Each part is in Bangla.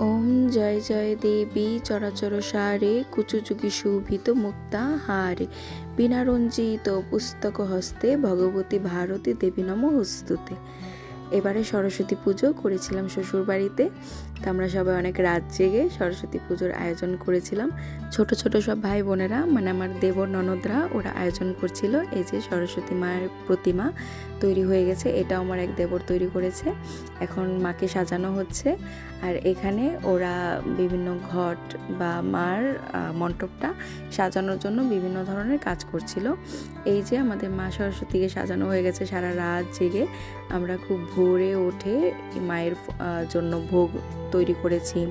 ওম জয় জয় দেবী চরাচর সারে কুচুযুগি শোভিত মুক্তা হারে বিনা রঞ্জিত পুস্তক হস্তে ভগবতী ভারতী দেবী নমস্তুতে। এবারে সরস্বতী পুজো করেছিলাম শ্বশুর বাড়িতে। তো আমরা সবাই অনেক রাত জেগে সরস্বতী পুজোর আয়োজন করেছিলাম। ছোট ছোট সব ভাই বোনেরা, মানে আমার দেবর ননদরা, ওরা আয়োজন করছিল। এই যে সরস্বতী মায়ের প্রতিমা তৈরি হয়ে গেছে, এটা আমার এক দেবর তৈরি করেছে। এখন মাকে সাজানো হচ্ছে। আর এখানে ওরা বিভিন্ন ঘট বা মার মণ্ডপটা সাজানোর জন্য বিভিন্ন ধরনের কাজ করছিল। এই যে আমাদের মা সরস্বতীকে সাজানো হয়ে গেছে সারা রাত জেগে। আমরা খুব ভোরে উঠে মায়ের জন্য ভোগ তৈরি করেছি।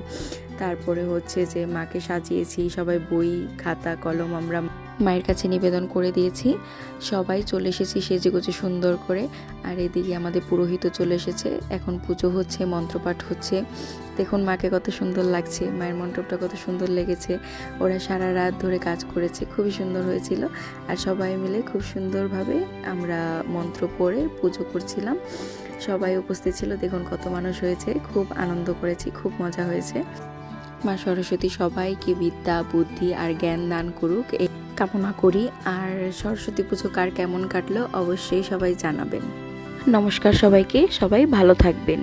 তারপরে হচ্ছে যে মাকে সাজিয়েছি, সবাই বই খাতা কলম আমরা মায়ের কাছে নিবেদন করে দিয়েছি। সবাই চলে এসেছি সেজেগুজে সুন্দর করে। আর এদিকে আমাদের পুরোহিত চলে এসেছে, এখন পুজো হচ্ছে, মন্ত্রপাঠ হচ্ছে। দেখুন মাকে কত সুন্দর লাগছে, মায়ের মণ্ডপটা কত সুন্দর লেগেছে। ওরা সারা রাত ধরে কাজ করেছে, খুবই সুন্দর হয়েছিল। আর সবাই মিলে খুব সুন্দরভাবে আমরা মন্ত্র পড়ে পুজো করছিলাম। সবাই উপস্থিত ছিল, দেখুন কত মানুষ হয়েছে, খুব আনন্দ করেছি, খুব মজা হয়েছে। মা সরস্বতী সবাইকে বিদ্যা বুদ্ধি আর জ্ঞান দান করুক এই কামনা করি। আর সরস্বতী পুজো কার কেমন কাটলো অবশ্যই সবাই জানাবেন। নমস্কার সবাইকে, সবাই ভালো থাকবেন।